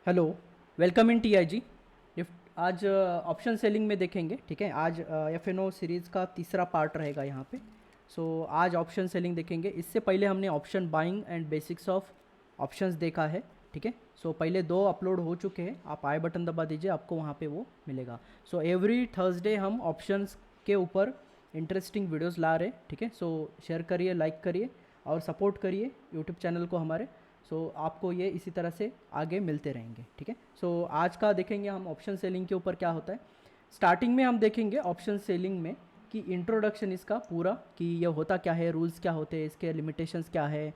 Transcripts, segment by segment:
Hello, welcome in TIG. आज option selling में देखेंगे। ठीक है, आज एफ सीरीज़ का तीसरा पार्ट रहेगा यहाँ पे। आज ऑप्शन सेलिंग देखेंगे। इससे पहले हमने option buying and basics of options देखा है। ठीक है, पहले दो अपलोड हो चुके हैं। आप आई बटन दबा दीजिए, आपको वहाँ पे वो मिलेगा। एवरी थर्सडे हम ऑप्शंस के ऊपर इंटरेस्टिंग वीडियोस ला रहे हैं। ठीक है, शेयर करिए, लाइक करिए और सपोर्ट करिए यूट्यूब चैनल को हमारे। आपको ये इसी तरह से आगे मिलते रहेंगे। ठीक है, आज का देखेंगे हम ऑप्शन सेलिंग के ऊपर क्या होता है। स्टार्टिंग में हम देखेंगे ऑप्शन सेलिंग में कि इंट्रोडक्शन इसका पूरा, कि ये होता क्या है, रूल्स क्या होते हैं, इसके लिमिटेशंस क्या है,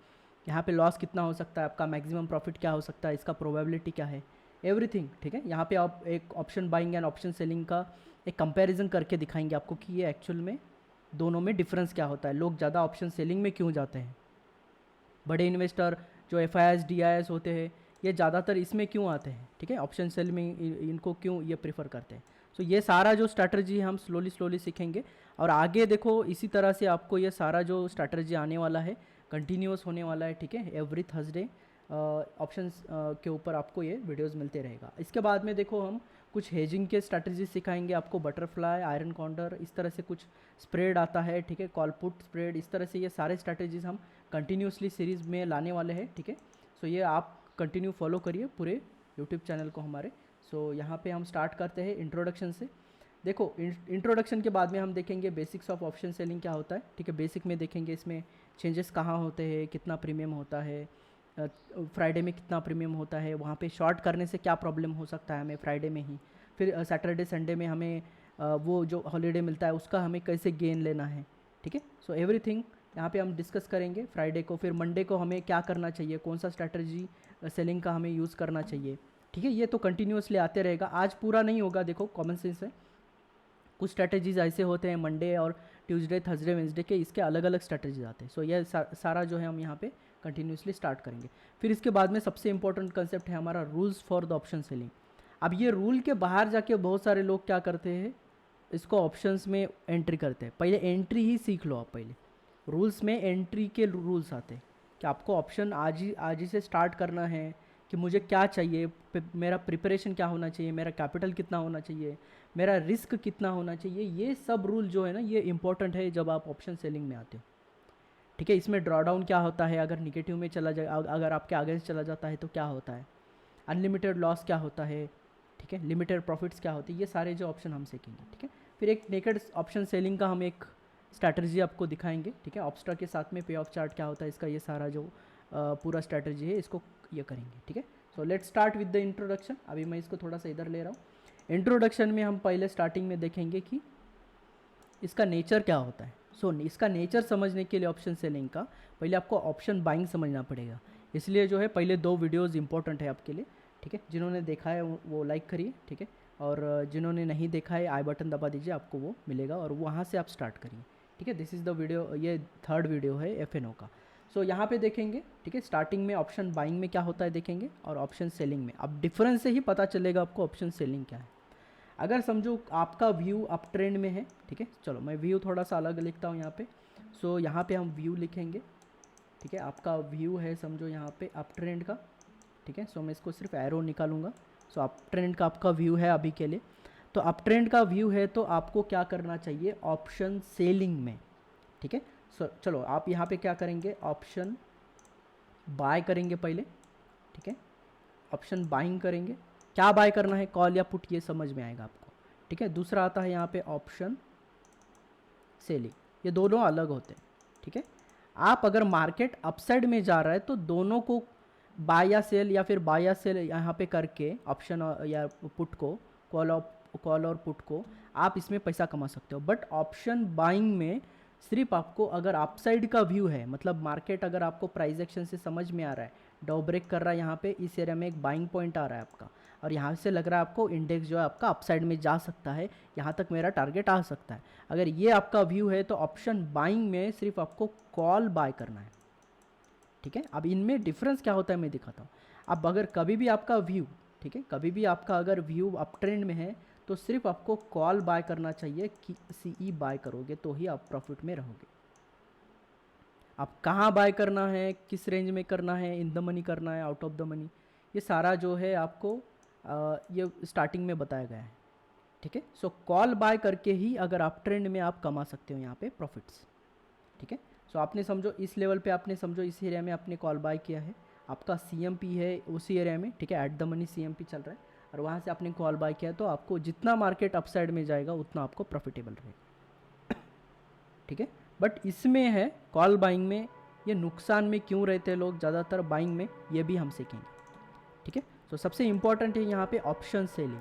यहाँ पे लॉस कितना हो सकता है, आपका मैक्सिमम प्रॉफिट क्या हो सकता है, इसका प्रोबेबिलिटी क्या है, एवरीथिंग। ठीक है, यहाँ पे आप एक option buying and option selling का एक कंपैरिजन करके दिखाएंगे आपको कि ये एक्चुअल में दोनों में डिफरेंस क्या होता है, लोग ज़्यादा ऑप्शन सेलिंग में क्यों जाते हैं, बड़े इन्वेस्टर जो F I S D I S होते हैं ये ज़्यादातर इसमें क्यों आते हैं। ठीक है, ऑप्शन सेल में इनको क्यों ये प्रीफर करते हैं। ये सारा जो स्ट्रैटेजी हम स्लोली स्लोली सीखेंगे और आगे देखो इसी तरह से आपको ये सारा जो स्ट्रैटेजी आने वाला है कंटिन्यूस होने वाला है। ठीक है, एवरी थर्सडे ऑप्शंस के ऊपर आपको ये वीडियोस मिलते रहेगा। इसके बाद में देखो हम कुछ हेजिंग के स्ट्रैटेजी सिखाएंगे आपको, बटरफ्लाई, आयरन कॉन्डर, इस तरह से कुछ स्प्रेड आता है। ठीक है, कॉल पुट स्प्रेड, इस तरह से ये सारे स्ट्रैटेजीज हम कंटिन्यूसली सीरीज़ में लाने वाले हैं। ठीक है, ये आप कंटिन्यू फॉलो करिए पूरे यूट्यूब चैनल को हमारे। यहाँ पे हम स्टार्ट करते हैं इंट्रोडक्शन से। देखो इंट्रोडक्शन के बाद में हम देखेंगे बेसिक्स ऑफ ऑप्शन सेलिंग क्या होता है। ठीक है, बेसिक में देखेंगे इसमें चेंजेस कहाँ होते हैं, कितना प्रीमियम होता है, फ्राइडे में कितना प्रीमियम होता है, वहाँ पे शॉर्ट करने से क्या प्रॉब्लम हो सकता है हमें फ्राइडे में ही, फिर सैटरडे संडे में हमें वो जो हॉलीडे मिलता है उसका हमें कैसे गेन लेना है। ठीक है, एवरीथिंग यहाँ पे हम डिस्कस करेंगे फ्राइडे को। फिर मंडे को हमें क्या करना चाहिए, कौन सा स्ट्रैटेजी सेलिंग का हमें यूज़ करना चाहिए। ठीक है, ये तो कंटिन्यूसली आते रहेगा, आज पूरा नहीं होगा। देखो कॉमन सेंस है, कुछ स्ट्रैटेजीज ऐसे होते हैं मंडे और ट्यूसडे, थर्सडे, वेंसडे के इसके अलग अलग स्ट्रैटेजीज आते हैं। ये सारा जो है हम यहाँ पे कंटिन्यूसली स्टार्ट करेंगे। फिर इसके बाद में सबसे इंपॉर्टेंट कंसेप्ट है हमारा rules for the option selling. अब ये रूल के बाहर जाके बहुत सारे लोग क्या करते हैं, इसको ऑप्शंस में एंट्री करते हैं। पहले एंट्री ही सीख लो आप। पहले रूल्स में एंट्री के रूल्स आते हैं कि आपको ऑप्शन आज ही से स्टार्ट करना है, कि मुझे क्या चाहिए, मेरा प्रिपरेशन क्या होना चाहिए, मेरा कैपिटल कितना होना चाहिए, मेरा रिस्क कितना होना चाहिए। ये सब रूल जो है ना ये इंपॉर्टेंट है जब आप ऑप्शन सेलिंग में आते हो। ठीक है, इसमें ड्रॉ डाउन क्या होता है, अगर निगेटिव में चला जाए, अगर आपके आगे से चला जाता है तो क्या होता है, अनलिमिटेड लॉस क्या होता है। ठीक है, लिमिटेड प्रॉफिट्स क्या होती है, ये सारे जो ऑप्शन हम सीखेंगे। ठीक है, फिर एक नेकेड ऑप्शन सेलिंग का हम एक स्ट्रैटेजी आपको दिखाएंगे। ठीक है, ऑप्स्ट्रा के साथ में पे ऑफ चार्ट क्या होता है इसका, ये सारा जो पूरा स्ट्रैटेजी है इसको ये करेंगे। ठीक है, let start with the introduction. अभी मैं इसको थोड़ा सा इधर ले रहा हूँ। इंट्रोडक्शन में हम पहले स्टार्टिंग में देखेंगे कि इसका नेचर क्या होता है। इसका नेचर समझने के लिए ऑप्शन सेलिंग का पहले आपको ऑप्शन बाइंग समझना पड़ेगा। इसलिए जो है पहले दो वीडियोस इंपॉर्टेंट है आपके लिए। ठीक है, जिन्होंने देखा है वो लाइक करिए। ठीक है, और जिन्होंने नहीं देखा है आई बटन दबा दीजिए, आपको वो मिलेगा और वहाँ से आप स्टार्ट करिए। ठीक है, दिस इज़ द वीडियो, ये थर्ड वीडियो है एफ का। यहाँ पे देखेंगे। ठीक है, स्टार्टिंग में ऑप्शन बाइंग में क्या होता है देखेंगे और ऑप्शन सेलिंग में। अब डिफरेंस से ही पता चलेगा आपको ऑप्शन सेलिंग क्या है। अगर समझो आपका व्यू अप ट्रेंड में है। ठीक है, चलो मैं व्यू थोड़ा सा अलग लिखता हूँ यहाँ पे। यहाँ पे हम व्यू लिखेंगे। ठीक है, आपका व्यू है समझो यहाँ पे अप ट्रेंड का। ठीक है, मैं इसको सिर्फ एरो निकालूंगा। अप ट्रेंड का आपका व्यू है अभी के लिए। तो अप ट्रेंड का व्यू है तो आपको क्या करना चाहिए ऑप्शन सेलिंग में। ठीक है, चलो आप यहाँ पे क्या करेंगे, ऑप्शन बाय करेंगे पहले। ठीक है, ऑप्शन बाइंग करेंगे। क्या बाय करना है, कॉल या पुट, ये समझ में आएगा आपको। ठीक है, दूसरा आता है यहाँ पे ऑप्शन सेलिंग, ये दोनों अलग होते हैं। ठीक है, आप अगर मार्केट अपसाइड में जा रहा है तो दोनों को बाय या सेल, या फिर बाय या सेल यहाँ पे करके ऑप्शन या पुट को, कॉल और पुट को आप इसमें पैसा कमा सकते हो। बट ऑप्शन बाइंग में सिर्फ आपको अगर अपसाइड का व्यू है, मतलब मार्केट अगर आपको प्राइस एक्शन से समझ में आ रहा है, डाउ ब्रेक कर रहा है यहाँ पे, इस एरिया में एक बाइंग पॉइंट आ रहा है आपका और यहाँ से लग रहा है आपको इंडेक्स जो है आपका अपसाइड में जा सकता है, यहाँ तक मेरा टारगेट आ सकता है। अगर ये आपका व्यू है तो ऑप्शन बाइंग में सिर्फ आपको कॉल बाय करना है। ठीक है, अब इनमें डिफरेंस क्या होता है मैं दिखाता हूँ। अब अगर कभी भी आपका व्यू, ठीक है, कभी भी आपका अगर व्यू अप ट्रेंड में है तो सिर्फ आपको कॉल बाय करना चाहिए, कि सीई बाय करोगे तो ही आप प्रॉफिट में रहोगे। आप कहाँ बाय करना है, किस रेंज में करना है, इन द मनी करना है, आउट ऑफ द मनी, ये सारा जो है आपको ये स्टार्टिंग में बताया गया है, ठीक है। सो कॉल बाय करके ही अगर आप ट्रेंड में आप कमा सकते हो यहाँ पे प्रॉफिट्स, ठीक है। सो आपने समझो इस लेवल पे, आपने समझो इस एरिया में आपने कॉल बाय किया है, आपका CMP है उसी एरिया में, ठीक है, एट द मनी CMP चल रहा है, और वहाँ से आपने कॉल बाय किया, तो आपको जितना मार्केट अपसाइड में जाएगा उतना आपको प्रॉफिटेबल रहेगा, ठीक है। बट इसमें है कॉल बाइंग में ये नुकसान में क्यों रहते हैं लोग ज़्यादातर बाइंग में, ये भी हम सीखेंगे, ठीक है। तो सबसे इंपॉर्टेंट है यहाँ पे ऑप्शन सेलिंग।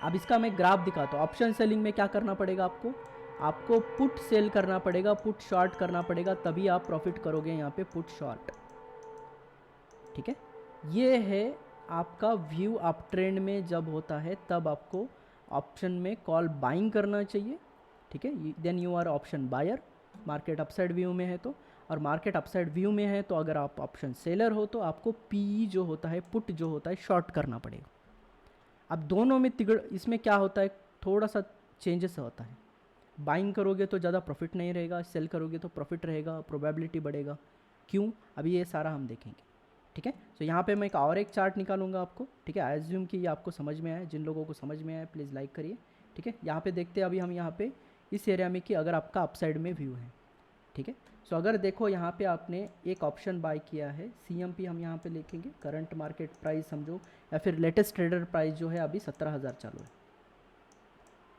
अब इसका मैं ग्राफ दिखाता हूँ। ऑप्शन सेलिंग में क्या करना पड़ेगा आपको पुट सेल करना पड़ेगा, पुट शॉर्ट करना पड़ेगा, तभी आप प्रॉफिट करोगे यहाँ पे पुट शॉर्ट, ठीक है। ये है आपका व्यू अप ट्रेंड में जब होता है तब आपको ऑप्शन में कॉल बाइंग करना चाहिए, ठीक है। Then you are option buyer, market upside view में है तो, और मार्केट अपसाइड व्यू में है तो अगर आप ऑप्शन सेलर हो तो आपको PE जो होता है, पुट जो होता है, शॉर्ट करना पड़ेगा। अब दोनों में इसमें क्या होता है, थोड़ा सा चेंजेस होता है। बाइंग करोगे तो ज़्यादा प्रॉफिट नहीं रहेगा, सेल करोगे तो प्रॉफिट रहेगा, प्रोबेबिलिटी बढ़ेगा। क्यों, अभी ये सारा हम देखेंगे, ठीक है। सो यहाँ पे मैं एक चार्ट निकालूंगा आपको, ठीक है। आई एज्यूम कि ये आपको समझ में आया, जिन लोगों को समझ में आया प्लीज़ लाइक करिए, ठीक है। यहाँ पे देखते हैं अभी हम यहाँ पे इस एरिया में कि अगर आपका अपसाइड में व्यू है, ठीक है। सो अगर देखो यहाँ पे आपने एक ऑप्शन बाय किया है, CMP हम यहाँ पे लिखेंगे, करंट मार्केट प्राइस समझो, या फिर लेटेस्ट ट्रेडर प्राइस जो है अभी 17,000 चालू है,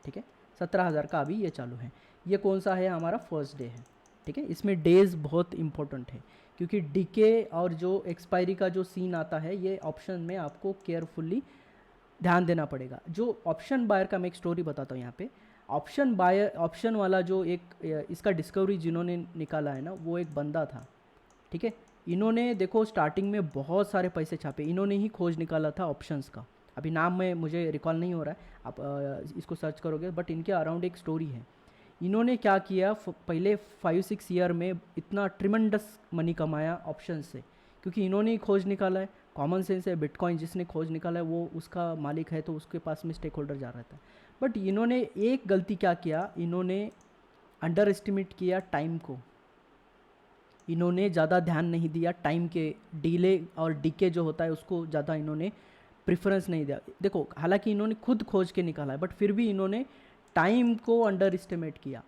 ठीक है। 17,000 का अभी ये चालू है। ये कौन सा है, हमारा फर्स्ट डे है, ठीक है। इसमें डेज बहुत इंपॉर्टेंट है क्योंकि डीके और जो एक्सपायरी का जो सीन आता है, ये ऑप्शन में आपको केयरफुली ध्यान देना पड़ेगा। जो ऑप्शन बायर का मैं एक स्टोरी बताता हूँ यहाँ पे। ऑप्शन वाला जो एक इसका डिस्कवरी जिन्होंने निकाला है ना, वो एक बंदा था, ठीक है। इन्होंने देखो स्टार्टिंग में बहुत सारे पैसे छापे, इन्होंने ही खोज निकाला था ऑप्शंस का। अभी नाम में मुझे रिकॉल नहीं हो रहा है, आप इसको सर्च करोगे, बट इनके अराउंड एक स्टोरी है। इन्होंने क्या किया, पहले 5-6 ईयर में इतना ट्रिमेंडस मनी कमाया ऑप्शन से, क्योंकि इन्होंने ही खोज निकाला है। कॉमन सेंस है, बिटकॉइन जिसने खोज निकाला है वो उसका मालिक है, तो उसके पास में स्टेक होल्डर जा रहा था। बट इन्होंने एक गलती क्या किया, इन्होंने अंडर एस्टिमेट किया टाइम को, इन्होंने ज़्यादा ध्यान नहीं दिया टाइम के, डिले और डीके जो होता है उसको ज़्यादा इन्होंने प्रेफरेंस नहीं दिया। देखो हालांकि इन्होंने खुद खोज के निकाला है, बट फिर भी इन्होंने टाइम को अंडर एस्टिमेट किया,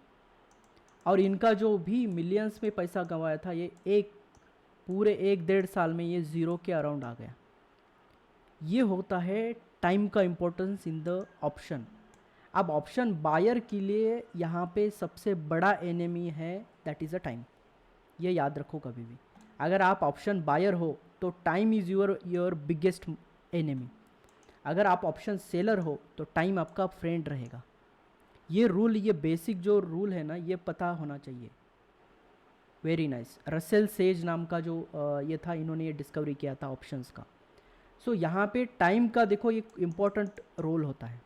और इनका जो भी मिलियंस में पैसा गंवाया था, ये पूरे 1-1.5 साल में ये ज़ीरो के अराउंड आ गया। ये होता है टाइम का इम्पोर्टेंस इन द ऑप्शन। अब ऑप्शन बायर के लिए यहाँ पे सबसे बड़ा एनिमी है, दैट इज़ अ टाइम। ये याद रखो कभी भी, अगर आप ऑप्शन बायर हो तो time is your biggest enemy. अगर आप ऑप्शन सेलर हो तो टाइम आपका फ्रेंड रहेगा। ये रूल, ये बेसिक जो रूल है ना, ये पता होना चाहिए। Very nice. रसेल सेज नाम का जो ये था, इन्होंने ये डिस्कवरी किया था ऑप्शंस का। सो यहाँ पे टाइम का देखो एक इम्पॉर्टेंट रोल होता है।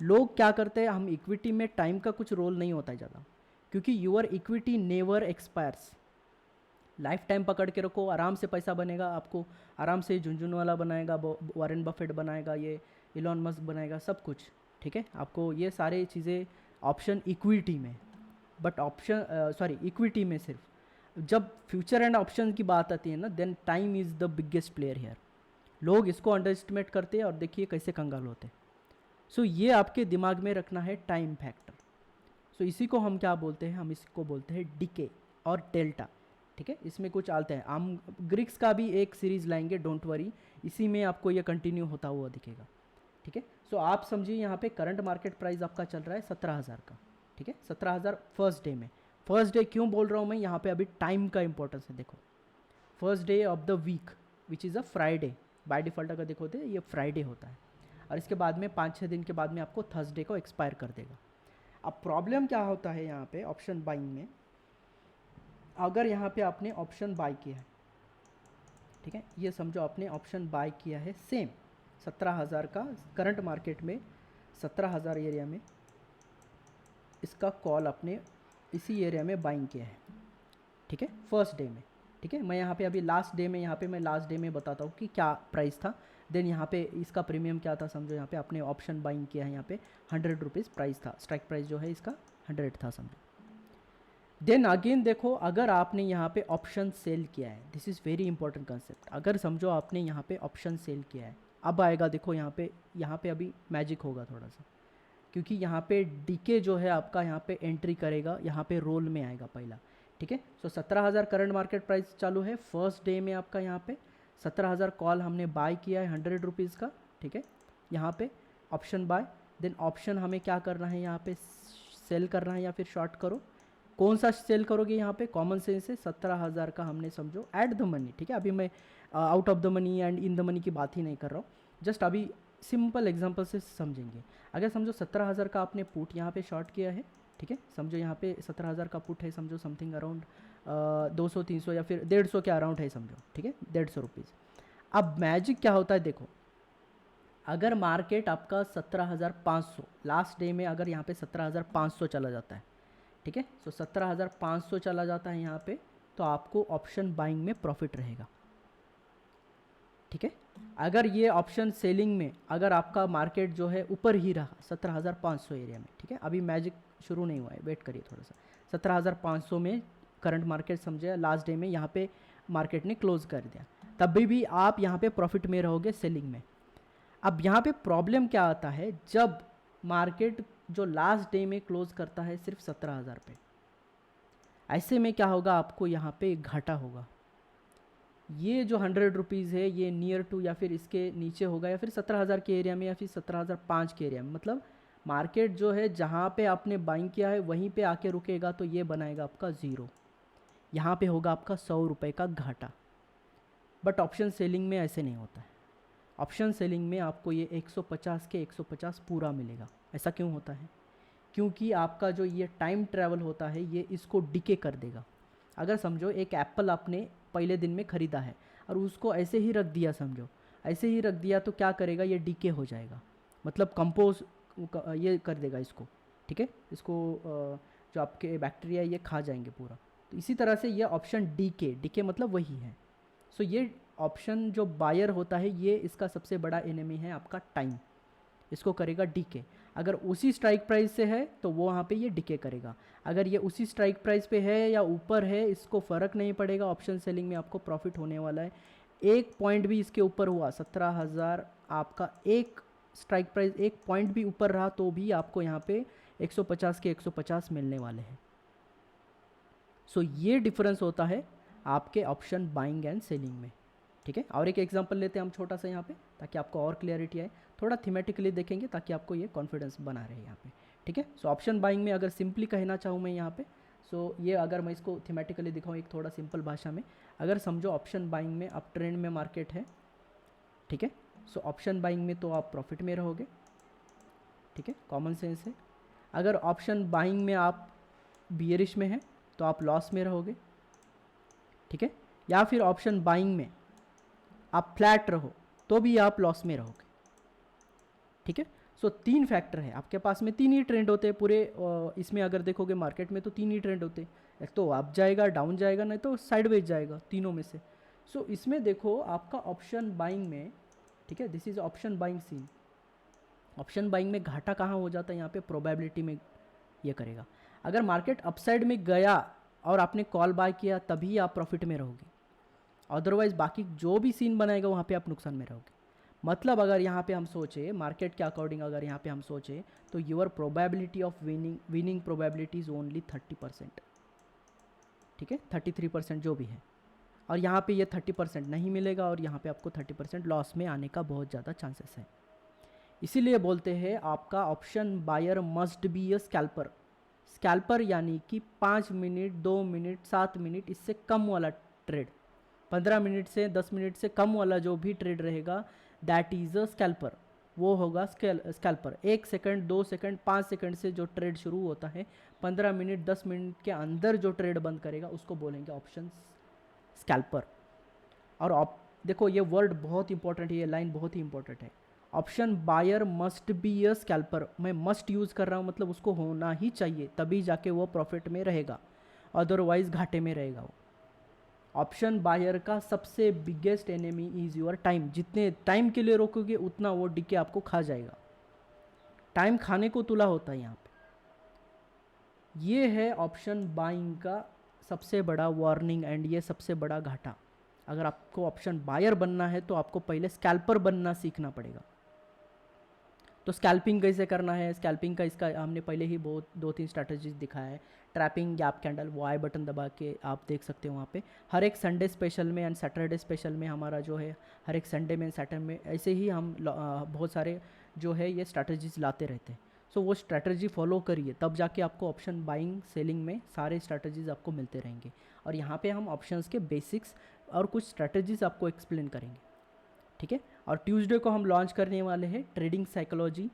लोग क्या करते हैं, हम इक्विटी में टाइम का कुछ रोल नहीं होता है ज़्यादा, क्योंकि your equity never expires. Life time पकड़ के रखो, आराम से पैसा बनेगा आपको, आराम से झुंझुनवाला बनाएगा, वॉरेन बफेट बनाएगा, ये इलॉन मस्क बनाएगा, सब कुछ, ठीक है। आपको ये सारी चीज़ें ऑप्शन इक्विटी में, बट इक्विटी में सिर्फ जब फ्यूचर एंड ऑप्शन की बात आती है ना, then time is the biggest player here. लोग इसको अंडर एस्टिमेट करते हैं और देखिए कैसे कंगाल होते हैं। सो ये आपके दिमाग में रखना है, टाइम फैक्टर। सो इसी को हम क्या बोलते हैं, हम इसको बोलते हैं डीके और डेल्टा, ठीक है। इसमें कुछ आते हैं, हम ग्रीक्स का भी एक सीरीज़ लाएंगे, डोंट वरी, इसी में आपको ये कंटिन्यू होता हुआ दिखेगा, ठीक है। सो आप समझिए यहाँ पे करंट मार्केट प्राइस आपका चल रहा है 17,000 का, ठीक है। 17,000 फर्स्ट डे में। फर्स्ट डे क्यों बोल रहा हूँ मैं, यहाँ पे अभी टाइम का इंपॉर्टेंस है। देखो first day of the week which is a Friday, by default अगर देखो तो ये फ्राइडे होता है, और इसके बाद में 5-6 दिन के बाद में आपको थर्सडे को एक्सपायर कर देगा। अब प्रॉब्लम क्या होता है यहाँ पे ऑप्शन बाइंग में, अगर यहाँ पे आपने ऑप्शन बाय किया है, ठीक है, ये समझो आपने ऑप्शन बाय किया है सेम 17,000 का, करंट मार्केट में 17,000 एरिया में इसका कॉल आपने इसी एरिया में बाइंग किया है, ठीक है, फर्स्ट डे में, ठीक है। मैं यहाँ पे अभी लास्ट डे में, यहाँ पे मैं लास्ट डे में बताता हूँ कि क्या प्राइस था, देन यहाँ पे इसका प्रीमियम क्या था। समझो यहाँ पे आपने ऑप्शन बाइंग किया है, यहाँ पे 100 रुपीज़ प्राइस था, स्ट्राइक प्राइस जो है इसका 100 था समझो। देन अगेन देखो, अगर आपने यहाँ पे ऑप्शन सेल किया है, this is very important concept. अगर समझो आपने यहाँ पे ऑप्शन सेल किया है, अब आएगा देखो यहाँ पे अभी मैजिक होगा थोड़ा सा, क्योंकि यहाँ पे डीके जो है आपका यहाँ पे एंट्री करेगा, यहाँ पे रोल में आएगा पहला। ठीक है, सो 17,000 करंट मार्केट प्राइस चालू है फर्स्ट डे में आपका। यहाँ पे 17,000 कॉल हमने बाय किया है 100 रुपीज़ का। ठीक है, यहाँ पे ऑप्शन बाय, देन ऑप्शन हमें क्या करना है, यहाँ पे सेल करना है या फिर शॉर्ट करो। कौन सा सेल करोगे यहाँ पे, कॉमन सेंस से 17,000 का हमने समझो ऐट द मनी। ठीक है, अभी मैं out of the money and in the money की बात ही नहीं कर रहा हूँ, जस्ट अभी सिंपल एग्जांपल से समझेंगे। अगर समझो 17,000 का आपने पुट यहाँ पे शॉर्ट किया है, ठीक है, समझो यहाँ पे 17,000 का पुट है, समझो समथिंग अराउंड 200-300 या फिर 150 के अराउंड है समझो। ठीक है, 150 रुपीज़। अब मैजिक क्या होता है देखो, अगर मार्केट आपका 17,500 लास्ट डे में, अगर यहाँ पे 17,500 चला जाता है, ठीक है, सो 17,500 चला जाता है यहाँ पे, तो आपको ऑप्शन बाइंग में प्रॉफिट रहेगा। ठीक है, अगर ये ऑप्शन सेलिंग में अगर आपका मार्केट जो है ऊपर ही रहा 17,500 एरिया में, ठीक है, अभी मैजिक शुरू नहीं हुआ है, वेट करिए थोड़ा सा। 17,500 में करंट मार्केट समझे लास्ट डे में यहाँ पे मार्केट ने क्लोज कर दिया, तभी भी आप यहाँ पे प्रॉफिट में रहोगे सेलिंग में। अब यहाँ पे प्रॉब्लम क्या आता है, जब मार्केट जो लास्ट डे में क्लोज करता है सिर्फ 17,000 पे, ऐसे में क्या होगा, आपको यहाँ पे घाटा होगा। ये जो 100 रुपीज़ है ये नियर टू या फिर इसके नीचे होगा, या फिर 17,000 के एरिया में या फिर 17,005 के एरिया में, मतलब मार्केट जो है जहाँ पे आपने बाइंग किया है वहीं पे आके रुकेगा, तो ये बनाएगा आपका ज़ीरो, यहाँ पे होगा आपका 100 रुपये का घाटा। बट ऑप्शन सेलिंग में ऐसे नहीं होता है। ऑप्शन सेलिंग में आपको ये 150 के 150 पूरा मिलेगा। ऐसा क्यों होता है, क्योंकि आपका जो ये टाइम ट्रैवल होता है ये इसको डिके कर देगा। अगर समझो एक एप्पल आपने पहले दिन में ख़रीदा है और उसको ऐसे ही रख दिया, समझो ऐसे ही रख दिया, तो क्या करेगा, ये डीके हो जाएगा, मतलब कंपोज ये कर देगा इसको। ठीक है, इसको जो आपके बैक्टीरिया ये खा जाएंगे पूरा। तो इसी तरह से ये ऑप्शन डीके मतलब वही है। सो ये ऑप्शन जो बायर होता है ये इसका सबसे बड़ा एनिमी है आपका टाइम, इसको करेगा डीके। अगर उसी स्ट्राइक प्राइस से है तो वो वहाँ पे ये डिके करेगा, अगर ये उसी स्ट्राइक प्राइस पे है या ऊपर है इसको फ़र्क नहीं पड़ेगा, ऑप्शन सेलिंग में आपको प्रॉफिट होने वाला है। एक पॉइंट भी इसके ऊपर हुआ 17,000, आपका एक स्ट्राइक प्राइस एक पॉइंट भी ऊपर रहा तो भी आपको यहाँ पे 150 के 150 मिलने वाले हैं। सो ये डिफरेंस होता है आपके ऑप्शन बाइंग एंड सेलिंग में। ठीक है, और एक एग्जांपल लेते हैं हम छोटा सा यहाँ पे, ताकि आपको और क्लियरिटी आए। थोड़ा थीमेटिकली देखेंगे ताकि आपको ये कॉन्फिडेंस बना रहे यहाँ पे। ठीक है, सो ऑप्शन बाइंग में अगर सिंपली कहना चाहूँ मैं यहाँ पे, सो ये अगर मैं इसको थीमेटिकली दिखाऊँ एक थोड़ा सिंपल भाषा में, अगर समझो ऑप्शन बाइंग में अप ट्रेंड में मार्केट है, ठीक है, सो ऑप्शन बाइंग में तो आप प्रॉफिट में रहोगे। ठीक है, कॉमन सेंस है। अगर ऑप्शन बाइंग में आप बियरिश में हैं तो आप लॉस में रहोगे। ठीक है, या फिर ऑप्शन बाइंग में आप फ्लैट रहो तो भी आप लॉस में रहोगे। ठीक है, सो तीन फैक्टर है आपके पास में, तीन ही ट्रेंड होते हैं पूरे इसमें। अगर देखोगे मार्केट में तो तीन ही ट्रेंड होते हैं, एक तो अप जाएगा, डाउन जाएगा, नहीं तो साइडवेज जाएगा, तीनों में से। सो इसमें देखो आपका ऑप्शन बाइंग में, ठीक है, this is option buying scene. Option buying में घाटा कहाँ हो जाता है, यहाँ पे प्रोबेबिलिटी में ये करेगा। अगर मार्केट अपसाइड में गया और आपने कॉल बाय किया तभी आप प्रॉफिट में रहोगे, अदरवाइज बाकी जो भी सीन बनाएगा वहाँ पे आप नुकसान में रहोगे। मतलब अगर यहाँ पे हम सोचे मार्केट के अकॉर्डिंग, अगर यहाँ पे हम सोचे तो your probability of winning probability is only 30%। ठीक है, 33% जो भी है, और यहाँ पे ये 30% नहीं मिलेगा और यहाँ पे आपको 30% लॉस में आने का बहुत ज़्यादा चांसेस है। इसीलिए बोलते हैं आपका option buyer must be a scalper. Scalper यानी कि 5 मिनट, 2 मिनट, 7 मिनट इससे कम वाला ट्रेड, 15 मिनट से 10 मिनट से कम वाला जो भी ट्रेड रहेगा दैट इज़ अ स्कैल्पर, वो होगा स्कैल्पर। 1 सेकंड, 2 सेकंड, 5 सेकंड से जो ट्रेड शुरू होता है, 15 मिनट 10 मिनट के अंदर जो ट्रेड बंद करेगा उसको बोलेंगे ऑप्शन स्कैल्पर। और देखो ये वर्ड बहुत इंपॉर्टेंट है, ये लाइन बहुत ही इंपॉर्टेंट है। Option buyer must be a scalper, मैं मस्ट यूज़ कर रहा हूँ, मतलब उसको होना ही चाहिए, तभी जाके वो प्रॉफिट में रहेगा, अदरवाइज घाटे में रहेगा वो। ऑप्शन बायर का सबसे biggest enemy is your time. जितने टाइम के लिए रोकोगे उतना वो डीके आपको खा जाएगा। टाइम खाने को तुला होता है यहाँ पे। ये है ऑप्शन बाइंग का सबसे बड़ा वार्निंग एंड ये सबसे बड़ा घाटा। अगर आपको ऑप्शन बायर बनना है तो आपको पहले स्कैल्पर बनना सीखना पड़ेगा। तो स्कैल्पिंग कैसे करना है, स्कैल्पिंग का इसका हमने पहले ही बहुत 2-3 स्ट्रैटेजीज दिखाया है। ट्रैपिंग, गैप कैंडल, वो आई बटन दबा के आप देख सकते हो वहाँ पे। हर एक संडे स्पेशल में एंड सैटरडे स्पेशल में हमारा जो है, हर एक संडे में सैटरडे में ऐसे ही हम बहुत सारे जो है ये स्ट्रैटेजीज लाते रहते हैं। सो वो स्ट्रैटेजी फॉलो करिए, तब जाके आपको ऑप्शन बाइंग सेलिंग में सारे स्ट्रैटेजीज आपको मिलते रहेंगे। और यहाँ पे हम ऑप्शंस के बेसिक्स और कुछ स्ट्रैटेजीज आपको एक्सप्लेन करेंगे, ठीक है। और ट्यूसडे को हम लॉन्च करने वाले हैं trading psychology,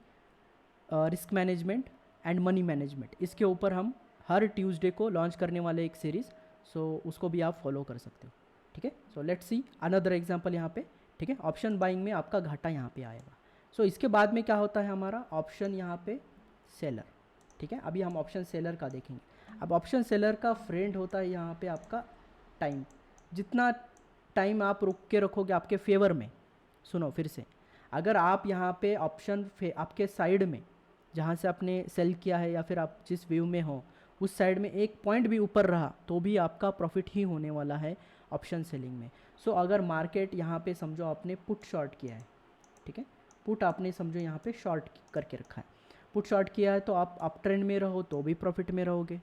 risk management and money management. इसके ऊपर हम हर ट्यूसडे को लॉन्च करने वाले एक सीरीज़, सो उसको भी आप फॉलो कर सकते हो, ठीक है। So let's see another example यहाँ पे, ठीक है। ऑप्शन बाइंग में आपका घाटा यहाँ पे आएगा। सो इसके बाद में क्या होता है हमारा ऑप्शन यहाँ पे सेलर, ठीक है। अभी हम ऑप्शन सेलर का देखेंगे। अब ऑप्शन सेलर का फ्रेंड होता है यहाँ पे आपका टाइम। जितना टाइम आप रुक के रखोगे आपके फेवर में, सुनो फिर से, अगर आप यहाँ पे ऑप्शन आपके साइड में जहाँ से आपने सेल किया है या फिर आप जिस व्यू में हो उस साइड में एक पॉइंट भी ऊपर रहा तो भी आपका प्रॉफिट ही होने वाला है ऑप्शन सेलिंग में। सो अगर मार्केट यहाँ पे समझो आपने पुट शॉर्ट किया है, ठीक है, पुट आपने समझो यहाँ पे शॉर्ट करके रखा है, पुट शॉर्ट किया है तो आप अप ट्रेंड में रहो तो भी प्रॉफिट में रहोगे,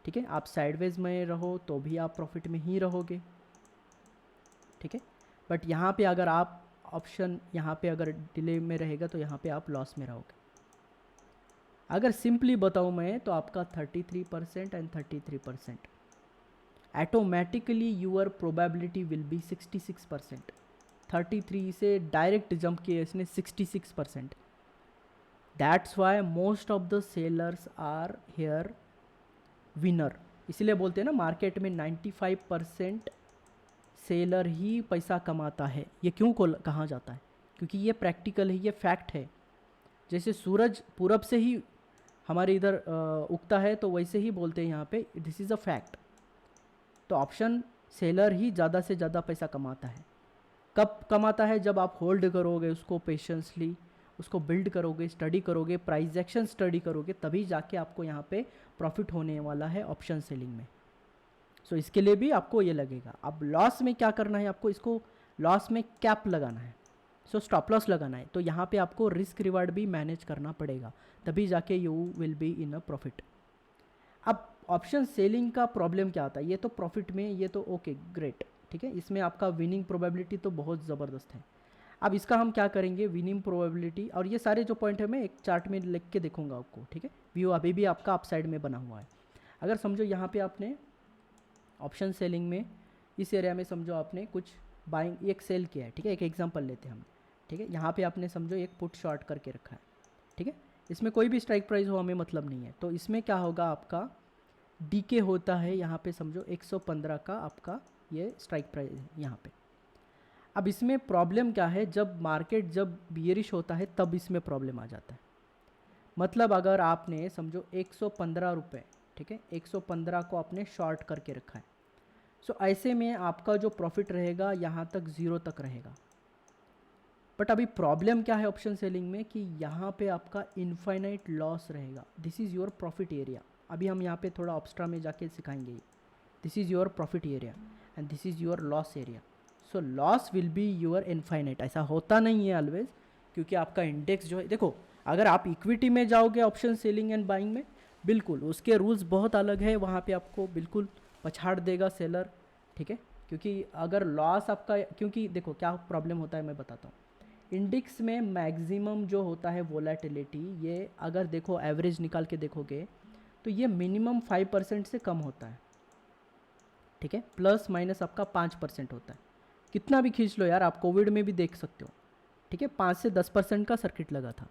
ठीक है। आप साइडवेज में रहो तो भी आप प्रॉफिट में ही रहोगे, ठीक है। बट यहाँ पे अगर आप ऑप्शन यहाँ पे अगर डिले में रहेगा तो यहाँ पे आप लॉस में रहोगे। अगर सिंपली बताऊँ मैं तो आपका 33% and 33%, automatically your probability will be 66%। 33 से डायरेक्ट जंप किया इसने 66%। That's why most of the sellers are here winner. इसलिए बोलते हैं ना मार्केट में 95% सेलर ही पैसा कमाता है। ये क्यों कहा जाता है? क्योंकि ये प्रैक्टिकल है, ये फैक्ट है। जैसे सूरज पूरब से ही हमारे इधर उगता है तो वैसे ही बोलते हैं यहाँ पे दिस इज़ अ फैक्ट। तो ऑप्शन सेलर ही ज़्यादा से ज़्यादा पैसा कमाता है। कब कमाता है? जब आप होल्ड करोगे उसको पेशेंसली, उसको बिल्ड करोगे, स्टडी करोगे, प्राइस एक्शन स्टडी करोगे, तभी जाके आपको यहाँ पे प्रॉफिट होने वाला है ऑप्शन सेलिंग में। सो इसके लिए भी आपको ये लगेगा। अब लॉस में क्या करना है आपको? इसको लॉस में कैप लगाना है, सो स्टॉप लॉस लगाना है। तो यहाँ पे आपको रिस्क रिवार्ड भी मैनेज करना पड़ेगा, तभी जाके you will be in a profit. अब ऑप्शन सेलिंग का प्रॉब्लम क्या आता है? ये तो प्रॉफिट में, ये तो ओके ग्रेट, ठीक है, इसमें आपका विनिंग प्रोबेबिलिटी तो बहुत ज़बरदस्त है। अब इसका हम क्या करेंगे, विनिंग प्रोबेबिलिटी, और ये सारे जो पॉइंट है मैं एक चार्ट में लिख के देखूंगा आपको, ठीक है। व्यू अभी भी आपका अप साइड में बना हुआ है। अगर समझो यहाँ पे आपने ऑप्शन सेलिंग में इस एरिया में समझो आपने कुछ बाइंग एक सेल किया है, ठीक है, एक एग्जांपल लेते हैं हम, ठीक है। यहाँ पे आपने समझो एक पुट शॉर्ट करके रखा है, ठीक है। इसमें कोई भी स्ट्राइक प्राइस हो हमें मतलब नहीं है। तो इसमें क्या होगा, आपका डीके होता है यहाँ पे समझो 115 का आपका ये स्ट्राइक प्राइस है यहाँ पे। अब इसमें प्रॉब्लम क्या है, जब मार्केट जब बियरिश होता है तब इसमें प्रॉब्लम आ जाता है। मतलब अगर आपने समझो 115 रुपये, ठीक है, 115 को आपने शॉर्ट करके रखा है, सो ऐसे में आपका जो प्रॉफिट रहेगा यहाँ तक 0 तक रहेगा। बट अभी प्रॉब्लम क्या है ऑप्शन सेलिंग में कि यहाँ पे आपका इनफाइनाइट लॉस रहेगा। This is your profit area. अभी हम यहाँ पे थोड़ा ऑब्स्ट्रा में जाके सिखाएंगे। This is your profit area and this is your loss area. So loss will be your infinite. ऐसा होता नहीं है ऑलवेज, क्योंकि आपका इंडेक्स जो है, देखो अगर आप इक्विटी में जाओगे ऑप्शन सेलिंग एंड बाइंग में, बिल्कुल उसके रूल्स बहुत अलग है, वहाँ पे आपको बिल्कुल पछाड़ देगा सेलर, ठीक है। क्योंकि अगर लॉस आपका, क्योंकि देखो क्या प्रॉब्लम होता है मैं बताता हूँ। इंडेक्स में मैक्सिमम जो होता है वोलेटिलिटी, ये अगर देखो एवरेज निकाल के देखोगे तो ये मिनिमम 5% से कम होता है, ठीक है, प्लस माइनस आपका 5% होता है। कितना भी खींच लो यार, आप कोविड में भी देख सकते हो, ठीक है, 5 से 10% का सर्किट लगा था,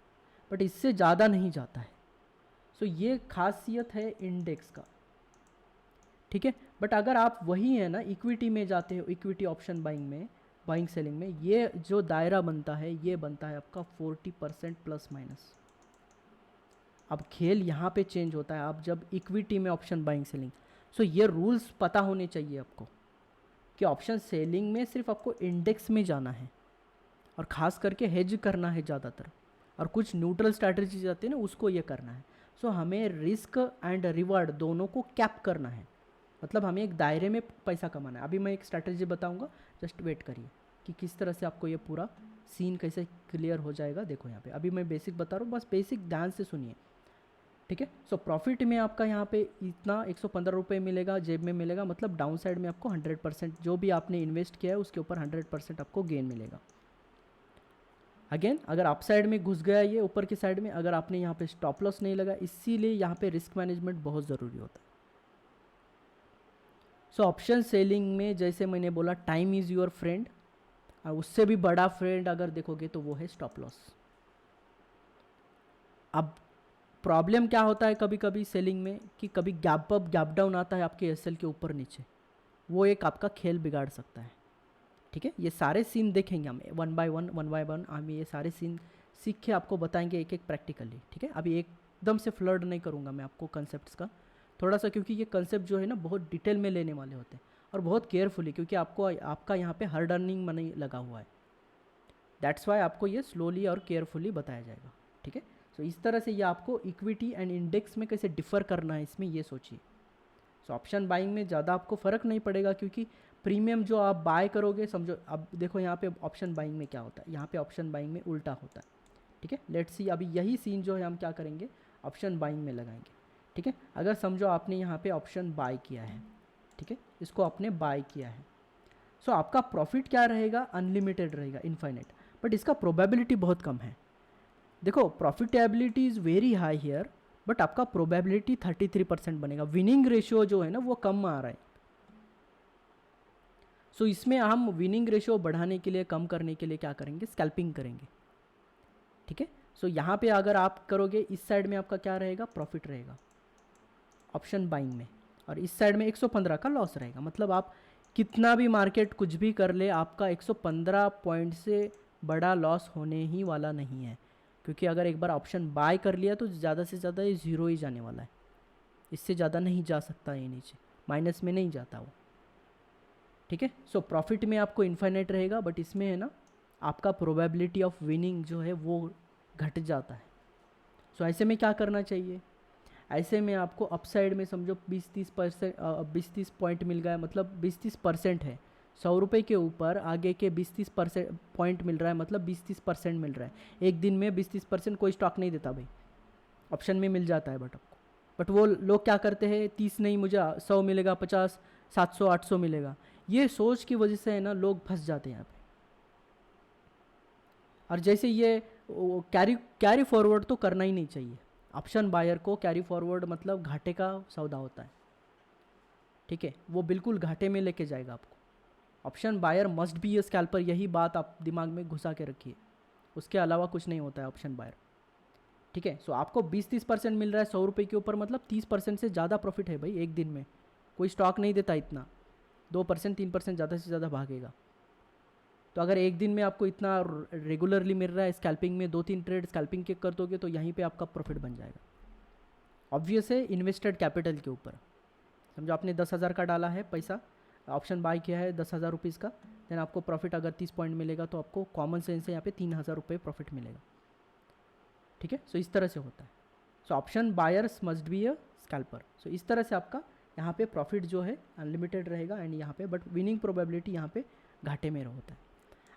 बट इससे ज़्यादा नहीं जाता है। सो ये खासियत है इंडेक्स का, ठीक है। बट अगर आप वही है ना इक्विटी में जाते हो, इक्विटी ऑप्शन बाइंग में, बाइंग सेलिंग में, ये जो दायरा बनता है ये बनता है आपका 40% प्लस माइनस। अब खेल यहाँ पे चेंज होता है आप जब इक्विटी में ऑप्शन बाइंग सेलिंग। सो ये रूल्स पता होने चाहिए आपको कि ऑप्शन सेलिंग में सिर्फ आपको इंडेक्स में जाना है और ख़ास करके हेज करना है ज़्यादातर, और कुछ न्यूट्रल स्ट्रैटेजीज आती है ना उसको ये करना है। सो हमें रिस्क एंड रिवॉर्ड दोनों को कैप करना है, मतलब हमें एक दायरे में पैसा कमाना है। अभी मैं एक स्ट्रैटेजी बताऊंगा, जस्ट वेट करिए कि किस तरह से आपको ये पूरा सीन कैसे क्लियर हो जाएगा। देखो यहाँ पे अभी मैं बेसिक बता रहा हूँ, बस बेसिक ध्यान से सुनिए, ठीक है। सो प्रॉफिट में आपका यहाँ पे इतना 115 रुपये मिलेगा, जेब में मिलेगा, मतलब डाउन साइड में आपको 100% जो भी आपने इन्वेस्ट किया है उसके ऊपर 100% आपको गेन मिलेगा। अगेन अगर अप साइड में घुस गया ये ऊपर की साइड में, अगर आपने यहाँ पे स्टॉप लॉस नहीं लगा, इसीलिए यहाँ पे रिस्क मैनेजमेंट बहुत ज़रूरी होता है। सो ऑप्शन सेलिंग में जैसे मैंने बोला टाइम इज़ योर फ्रेंड, और उससे भी बड़ा फ्रेंड अगर देखोगे तो वो है स्टॉप लॉस। अब प्रॉब्लम क्या होता है कभी कभी सेलिंग में कि कभी गैप अप गैप डाउन आता है आपके एसएल के ऊपर नीचे, वो एक आपका खेल बिगाड़ सकता है, ठीक है। ये सारे सीन देखेंगे हम वन बाय वन हम ये सारे सीन सीख के आपको बताएंगे एक एक प्रैक्टिकली, ठीक है। अभी एकदम से फ्लड नहीं करूँगा मैं आपको कंसेप्ट का, थोड़ा सा, क्योंकि ये कंसेप्ट जो है ना बहुत डिटेल में लेने वाले होते हैं और बहुत केयरफुली, क्योंकि आपको आपका यहाँ पे हार्ड अर्निंग मनी लगा हुआ है। दैट्स वाई आपको ये स्लोली और केयरफुली बताया जाएगा, ठीक है। सो इस तरह से ये आपको इक्विटी एंड इंडेक्स में कैसे डिफ़र करना है इसमें ये सोचिए। सो ऑप्शन बाइंग में ज़्यादा आपको फ़र्क नहीं पड़ेगा, क्योंकि प्रीमियम जो आप बाय करोगे, समझो अब देखो यहाँ पे ऑप्शन बाइंग में क्या होता है, यहाँ पे ऑप्शन बाइंग में उल्टा होता है, ठीक है। लेट्स सी अभी यही सीन जो है हम क्या करेंगे ऑप्शन बाइंग में लगाएंगे, ठीक है। अगर समझो आपने यहाँ पे ऑप्शन बाय किया है, ठीक है, इसको आपने बाय किया है, सो आपका प्रॉफिट क्या रहेगा, अनलिमिटेड रहेगा, इनफाइनाइट, बट इसका प्रोबेबिलिटी बहुत कम है। देखो profitability is very high here, but आपका प्रोबेबिलिटी 33% बनेगा, विनिंग रेशियो जो है ना वो कम आ रहा है। सो इसमें हम विनिंग रेशियो बढ़ाने के लिए, कम करने के लिए क्या करेंगे, स्कैल्पिंग करेंगे, ठीक है। सो यहाँ पे अगर आप करोगे इस साइड में आपका क्या रहेगा, प्रॉफिट रहेगा ऑप्शन बाइंग में, और इस साइड में 115 का लॉस रहेगा, मतलब आप कितना भी मार्केट कुछ भी कर ले आपका 115 पॉइंट से बड़ा लॉस होने ही वाला नहीं है, क्योंकि अगर एक बार ऑप्शन बाय कर लिया तो ज़्यादा से ज़्यादा ये ज़ीरो ही जाने वाला है, इससे ज़्यादा नहीं जा सकता ये नीचे, माइनस में नहीं जाता वो, ठीक है। सो प्रॉफिट में आपको इन्फाइनाइट रहेगा, बट इसमें है ना आपका प्रोबेबिलिटी ऑफ विनिंग जो है वो घट जाता है। सो ऐसे में क्या करना चाहिए, ऐसे में आपको अपसाइड में समझो 20-30% 20-30 पॉइंट मिल गया, मतलब 20-30% है, 100 रुपये के ऊपर आगे के 20-30% पॉइंट मिल रहा है, मतलब 20-30% मिल रहा है। एक दिन में 20-30% कोई स्टॉक नहीं देता भाई, ऑप्शन में मिल जाता है, बट वो लोग क्या करते हैं, 30 नहीं मुझे 100 मिलेगा, 50, 700, 800 मिलेगा, ये सोच की वजह से है ना लोग फंस जाते हैं यहाँ पे। और जैसे ये कैरी फॉरवर्ड तो करना ही नहीं चाहिए, ऑप्शन बायर को कैरी फॉरवर्ड मतलब घाटे का सौदा होता है, ठीक है, वो बिल्कुल घाटे में लेके जाएगा आपको। Option buyer must be a scalper, यही बात आप दिमाग में घुसा के रखिए, उसके अलावा कुछ नहीं होता है ऑप्शन बायर, ठीक है। सो आपको 20-30% मिल रहा है 100 रुपये के ऊपर, मतलब 30% से ज़्यादा प्रॉफिट है भाई एक दिन में, कोई स्टॉक नहीं देता इतना, 2% 3% ज़्यादा से ज़्यादा भागेगा। तो अगर एक दिन में आपको इतना रेगुलरली मिल रहा है, स्कैल्पिंग में 2-3 ट्रेड स्कैल्पिंग के कर दोगे तो यहीं पे आपका प्रॉफिट बन जाएगा। ऑब्वियस है इन्वेस्टेड कैपिटल के ऊपर, समझो आपने 10,000 का डाला है पैसा, ऑप्शन बाय किया है 10,000 रुपीज़ का, देन आपको प्रॉफिट अगर 30 पॉइंट मिलेगा तो आपको कॉमन सेंस से यहाँ पे 3,000 रुपये प्रॉफिट मिलेगा, ठीक है। सो इस तरह से होता है। So option buyers must be a scalper. So इस तरह से आपका यहाँ पे प्रॉफिट जो है अनलिमिटेड रहेगा एंड यहाँ पे, बट विनिंग प्रोबेबिलिटी यहाँ पे घाटे में होता है।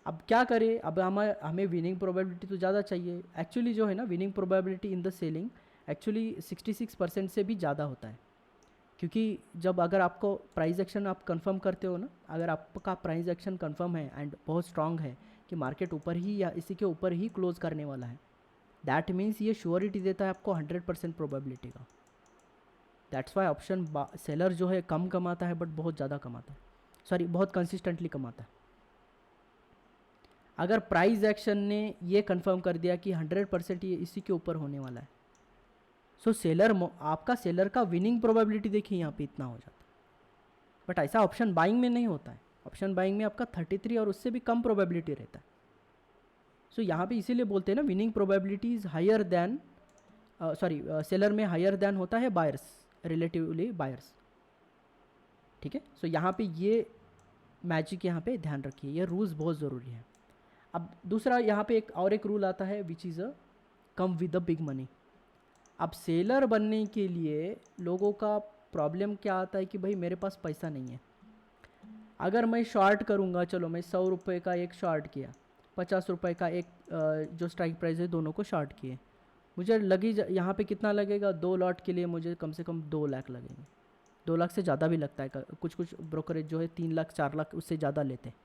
अब क्या करें, अब हमें विनिंग प्रोबेबिलिटी तो ज़्यादा चाहिए, एक्चुअली जो है ना winning probability in the selling actually 66% से भी ज़्यादा होता है, क्योंकि जब अगर आपको प्राइस एक्शन आप कंफर्म करते हो ना, अगर आपका प्राइस एक्शन कंफर्म है एंड बहुत स्ट्रांग है कि मार्केट ऊपर ही या इसी के ऊपर ही क्लोज करने वाला है, दैट मीन्स ये श्योरिटी देता है आपको 100% प्रोबेबिलिटी का। दैट्स वाई ऑप्शन सेलर जो है कम कमाता है बट बहुत ज़्यादा कमाता है, सॉरी बहुत कंसिस्टेंटली कमाता है। अगर प्राइस एक्शन ने ये कंफर्म कर दिया कि 100% ये इसी के ऊपर होने वाला है, सो सेलर आपका सेलर का विनिंग प्रोबेबिलिटी देखिए यहाँ पे इतना हो जाता है, बट ऐसा ऑप्शन बाइंग में नहीं होता है। ऑप्शन बाइंग में आपका 33 और उससे भी कम प्रोबेबिलिटी रहता है। सो यहाँ पे इसीलिए बोलते हैं ना winning probability is higher than, sorry seller में हायर दैन होता है बायर्स, रिलेटिवली बायर्स, ठीक है। सो यहाँ पे ये मैजिक यहाँ पे ध्यान रखिए, ये रूल्स बहुत ज़रूरी है। अब दूसरा यहाँ पे एक रूल आता है विच is a come with the big money. अब सेलर बनने के लिए लोगों का प्रॉब्लम क्या आता है कि भाई मेरे पास पैसा नहीं है। अगर मैं शॉर्ट करूँगा, चलो मैं 100 रुपये का एक शॉर्ट किया, 50 रुपये का एक जो स्ट्राइक प्राइस है दोनों को शॉर्ट किए, मुझे लगी यहाँ पे कितना लगेगा, 2 लॉट के लिए मुझे कम से कम 2 लाख लगेंगे। 2 लाख से ज़्यादा भी लगता है, कुछ कुछ ब्रोकरेज जो है 3 लाख 4 लाख उससे ज़्यादा लेते हैं,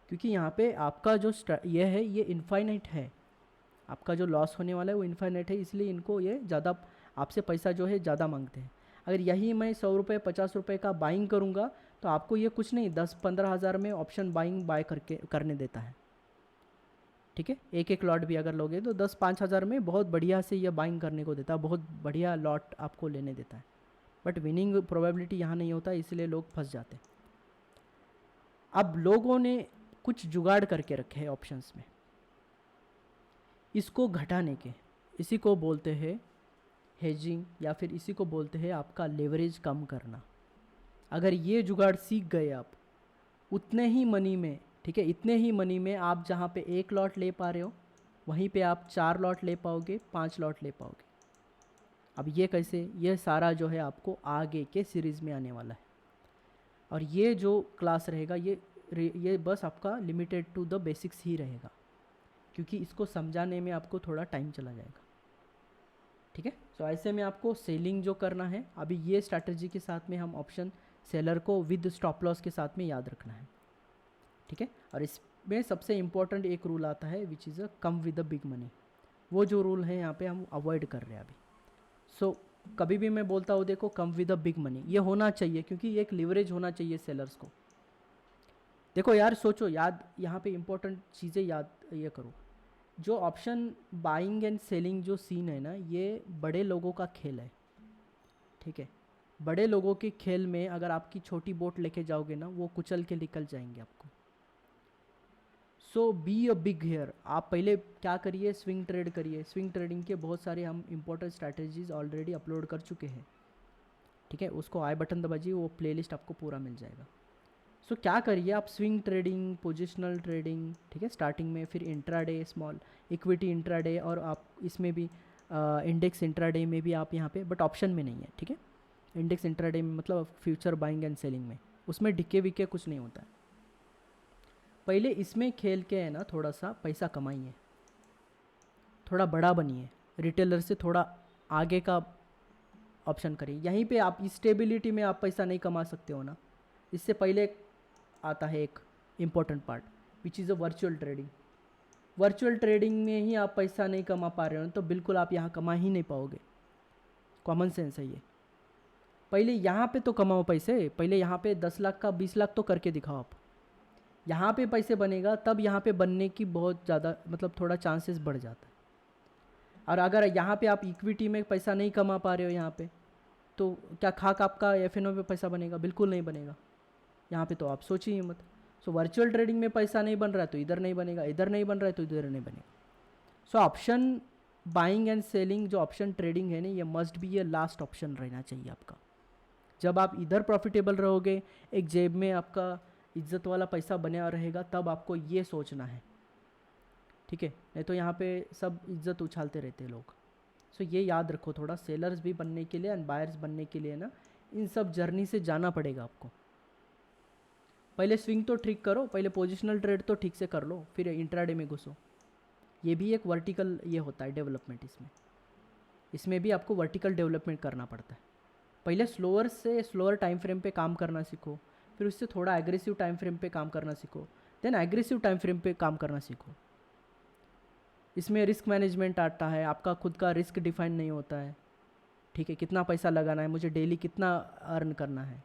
क्योंकि यहाँ पे आपका जो ये है ये इनफाइनाइट है, आपका जो लॉस होने वाला है वो इनफाइनाइट है, इसलिए इनको ये ज़्यादा आपसे पैसा जो है ज़्यादा मांगते हैं। अगर यही मैं 100 रुपये 50 रुपये का बाइंग करूँगा तो आपको ये कुछ नहीं 10-15 हज़ार में ऑप्शन बाय करके करने देता है। ठीक है, एक एक लॉट भी अगर लोगे तो 10-5 हज़ार में बहुत बढ़िया से ये बाइंग करने को देता है, बहुत बढ़िया लॉट आपको लेने देता है। बट विनिंग प्रोबेबिलिटी यहाँ नहीं होता, इसलिए लोग फंस जाते हैं। अब लोगों ने कुछ जुगाड़ करके रखे हैं ऑप्शंस में इसको घटाने के, इसी को बोलते हैं हेजिंग, या फिर इसी को बोलते हैं आपका लेवरेज कम करना। अगर ये जुगाड़ सीख गए आप, उतने ही मनी में, ठीक है, इतने ही मनी में आप जहाँ पे 1 लॉट ले पा रहे हो वहीं पे आप 4 लॉट ले पाओगे, 5 लॉट ले पाओगे। अब ये कैसे, ये सारा जो है आपको आगे के सीरीज़ में आने वाला है, और ये जो क्लास रहेगा ये बस आपका लिमिटेड टू द बेसिक्स ही रहेगा, क्योंकि इसको समझाने में आपको थोड़ा टाइम चला जाएगा। ठीक है, तो ऐसे में आपको सेलिंग जो करना है, अभी ये स्ट्रैटेजी के साथ में हम ऑप्शन सेलर को विद स्टॉप लॉस के साथ में याद रखना है। ठीक है, और इसमें सबसे इम्पोर्टेंट एक रूल आता है विच is a come with a big money. वो जो रूल है यहाँ पे हम अवॉइड कर रहे हैं अभी। सो कभी भी मैं बोलता हूँ देखो come with a big money ये होना चाहिए, क्योंकि एक लिवरेज होना चाहिए सेलर्स को। देखो यार सोचो, याद यहाँ पे इम्पोर्टेंट चीज़ें याद ये करो, जो ऑप्शन बाइंग एंड सेलिंग जो सीन है ना, ये बड़े लोगों का खेल है। ठीक है, बड़े लोगों के खेल में अगर आपकी छोटी बोट लेके जाओगे ना, वो कुचल के निकल जाएंगे आपको। सो बी अ बिग हेयर। आप पहले क्या करिए, स्विंग ट्रेड करिए। स्विंग ट्रेडिंग के बहुत सारे हम इंपॉर्टेंट स्ट्रैटेजीज ऑलरेडी अपलोड कर चुके हैं। ठीक है, उसको आई बटन दबाइए, वो प्लेलिस्ट आपको पूरा मिल जाएगा। सो क्या करिए आप, स्विंग ट्रेडिंग, पोजिशनल ट्रेडिंग, ठीक है, स्टार्टिंग में, फिर इंट्राडे, स्मॉल इक्विटी इंट्राडे, और आप इसमें भी इंडेक्स इंट्राडे में भी आप यहाँ पे, बट ऑप्शन में नहीं है। ठीक है, इंडेक्स इंट्राडे में मतलब फ्यूचर बाइंग एंड सेलिंग में, उसमें डिके विके कुछ नहीं होता है। पहले इसमें खेल के है ना थोड़ा सा पैसा कमाइए, थोड़ा बड़ा बनिए, रिटेलर से थोड़ा आगे का ऑप्शन करिए। यहीं पे आप स्टेबिलिटी में आप पैसा नहीं कमा सकते हो ना, इससे पहले आता है एक important part which is a virtual trading. Virtual trading में ही आप पैसा नहीं कमा पा रहे हो तो बिल्कुल आप यहाँ कमा ही नहीं पाओगे। कॉमन सेंस है ये। पहले यहाँ पे तो कमाओ पैसे, पहले यहाँ पे 10 लाख का 20 लाख तो करके दिखाओ आप, यहाँ पे पैसे बनेगा तब यहाँ पे बनने की बहुत ज़्यादा मतलब थोड़ा चांसेस बढ़ जाता है। और अगर यहाँ पे आप इक्विटी में पैसा नहीं कमा पा रहे हो यहाँ पे, तो क्या खाक आपका एफ.एन.ओ पे पैसा बनेगा? बिल्कुल नहीं बनेगा। यहाँ पे तो आप सोचिए मत। सो वर्चुअल ट्रेडिंग में पैसा नहीं बन रहा है तो इधर नहीं बनेगा, इधर नहीं बन रहा है तो इधर नहीं बनेगा। So option buying and selling जो ऑप्शन ट्रेडिंग है ना, ये मस्ट बी ये लास्ट ऑप्शन रहना चाहिए आपका। जब आप इधर प्रॉफिटेबल रहोगे, एक जेब में आपका इज्जत वाला पैसा बना रहेगा, तब आपको ये सोचना है। ठीक है, नहीं तो यहाँ पे सब इज्जत उछालते रहते हैं लोग। सो ये याद रखो, थोड़ा सेलर्स भी बनने के लिए एंड बायर्स बनने के लिए ना, इन सब जर्नी से जाना पड़ेगा आपको। पहले स्विंग तो ठीक करो, पहले पोजिशनल ट्रेड तो ठीक से कर लो, फिर इंट्राडे में घुसो। ये भी एक वर्टिकल ये होता है डेवलपमेंट, इसमें भी आपको वर्टिकल डेवलपमेंट करना पड़ता है। पहले स्लोअर से स्लोअर टाइम फ्रेम पे काम करना सीखो, फिर उससे थोड़ा एग्रेसिव टाइम फ्रेम पे काम करना सीखो, देन एग्रेसिव टाइम फ्रेम पे काम करना सीखो। इसमें रिस्क मैनेजमेंट आता है, आपका खुद का रिस्क डिफाइन नहीं होता है। ठीक है, कितना पैसा लगाना है मुझे, डेली कितना अर्न करना है,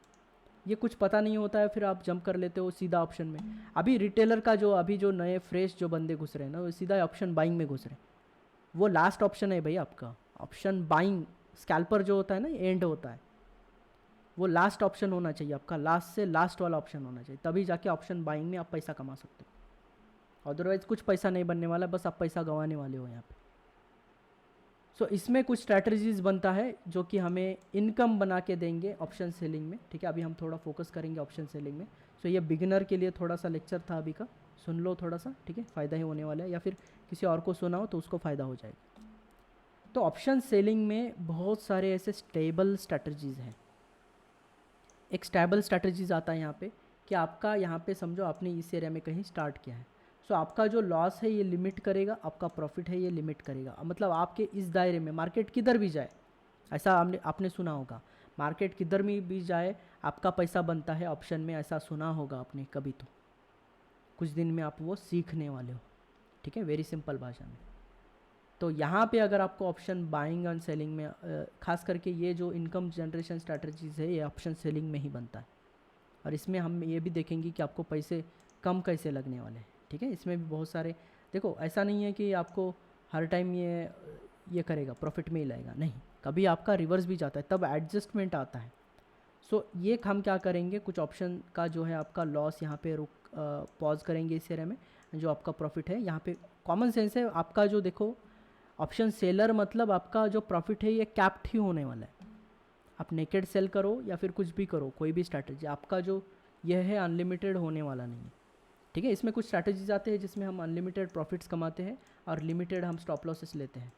ये कुछ पता नहीं होता है, फिर आप जंप कर लेते हो सीधा ऑप्शन में। अभी रिटेलर का जो अभी जो नए फ्रेश जो बंदे घुस रहे हैं ना, वो सीधा ऑप्शन बाइंग में घुस रहे हैं। वो लास्ट ऑप्शन है भाई आपका, ऑप्शन बाइंग। स्कैल्पर जो होता है ना, एंड होता है, वो लास्ट ऑप्शन होना चाहिए आपका, लास्ट से लास्ट वाला ऑप्शन होना चाहिए, तभी जाके ऑप्शन बाइंग में आप पैसा कमा सकते हो। अदरवाइज कुछ पैसा नहीं बनने वाला, बस आप पैसा गंवाने वाले हो यहाँ पे। सो इसमें कुछ स्ट्रैटेजीज बनता है जो कि हमें इनकम बना के देंगे ऑप्शन सेलिंग में। ठीक है, अभी हम थोड़ा फोकस करेंगे ऑप्शन सेलिंग में। सो ये बिगिनर के लिए थोड़ा सा लेक्चर था अभी का, सुन लो थोड़ा सा, ठीक है, फ़ायदा ही होने वाला है, या फिर किसी और को सुनाओ तो उसको फ़ायदा हो जाएगा। तो ऑप्शन सेलिंग में बहुत सारे ऐसे स्टेबल स्ट्रैटेजीज़ हैं। एक स्टेबल स्ट्रैटेजीज आता है यहाँ पे कि आपका यहाँ पे समझो आपने इस एरिया में कहीं स्टार्ट किया है, सो आपका जो लॉस है ये लिमिट करेगा, आपका प्रॉफिट है ये लिमिट करेगा। मतलब आपके इस दायरे में मार्केट किधर भी जाए, ऐसा आपने सुना होगा, मार्केट किधर में भी जाए आपका पैसा बनता है ऑप्शन में, ऐसा सुना होगा आपने कभी। तो कुछ दिन में आप वो सीखने वाले हो, ठीक है, वेरी सिंपल भाषा में। तो यहाँ पे अगर आपको ऑप्शन बाइंग एंड सेलिंग में खास करके ये जो इनकम जनरेशन स्ट्रैटेजीज है ये ऑप्शन सेलिंग में ही बनता है। और इसमें हम ये भी देखेंगे कि आपको पैसे कम कैसे लगने वाले हैं, ठीक है। इसमें भी बहुत सारे, देखो ऐसा नहीं है कि आपको हर टाइम ये करेगा प्रॉफिट में ही लाएगा, नहीं, कभी आपका रिवर्स भी जाता है, तब एडजस्टमेंट आता है। सो ये हम क्या करेंगे, कुछ ऑप्शन का जो है आपका लॉस यहाँ पे रुक पॉज करेंगे इस एरिया में, जो आपका प्रॉफिट है यहाँ पे कॉमन सेंस है आपका। जो देखो ऑप्शन सेलर मतलब आपका जो प्रॉफिट है ये कैप्ड ही होने वाला है। आप नेकेड सेल करो या फिर कुछ भी करो, कोई भी स्ट्रैटेजी, आपका जो यह है अनलिमिटेड होने वाला नहीं है, ठीक है। इसमें कुछ स्ट्रैटेजीज आते हैं जिसमें हम अनलिमिटेड प्रॉफिट्स कमाते हैं और लिमिटेड हम स्टॉप लॉसेस लेते हैं,